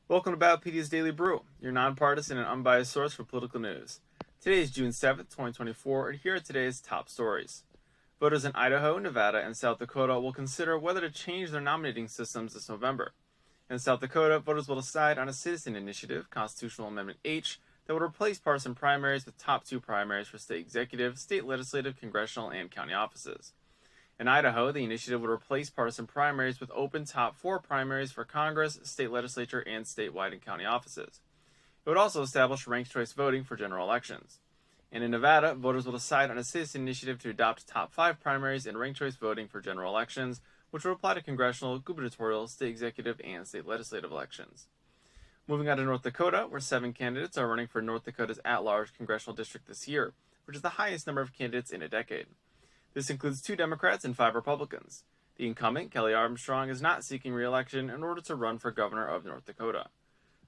Welcome to Ballotpedia's Daily Brew, your nonpartisan and unbiased source for political news. Today is June 7th, 2024, and here are today's top stories. Voters in Idaho, Nevada, and South Dakota will consider whether to change their nominating systems this November. In South Dakota, voters will decide on a citizen initiative, Constitutional Amendment H, that would replace partisan primaries with top two primaries for state executive, state legislative, congressional, and county offices. In Idaho, the initiative would replace partisan primaries with open top four primaries for Congress, state legislature, and statewide and county offices. It would also establish ranked choice voting for general elections. And in Nevada, voters will decide on a citizen initiative to adopt top five primaries and ranked choice voting for general elections, which will apply to congressional, gubernatorial, state executive, and state legislative elections. Moving on to North Dakota, where 7 candidates are running for North Dakota's at-large congressional district this year, which is the highest number of candidates in a decade. This includes 2 Democrats and 5 Republicans. The incumbent, Kelly Armstrong, is not seeking re-election in order to run for governor of North Dakota.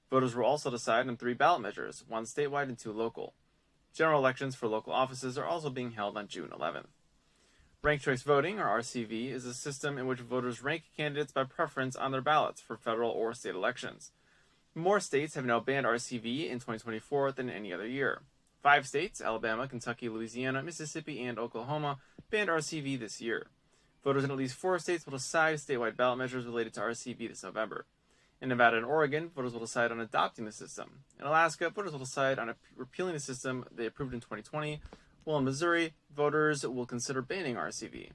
Voters will also decide on 3 ballot measures, 1 statewide and 2 local. General elections for local offices are also being held on June 11th. Ranked choice voting, or RCV, is a system in which voters rank candidates by preference on their ballots for federal or state elections. More states have now banned RCV in 2024 than any other year. 5 states, Alabama, Kentucky, Louisiana, Mississippi, and Oklahoma, banned RCV this year. Voters in at least 4 states will decide statewide ballot measures related to RCV this November. In Nevada and Oregon, voters will decide on adopting the system. In Alaska, voters will decide on repealing the system they approved in 2020, while in Missouri, voters will consider banning RCV.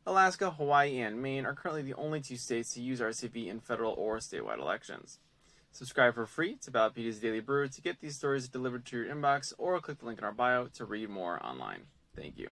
Alaska, Hawaii, and Maine are currently the only 2 states to use RCV in federal or statewide elections. Subscribe for free to Ballotpedia's Daily Brew to get these stories delivered to your inbox, or click the link in our bio to read more online. Thank you.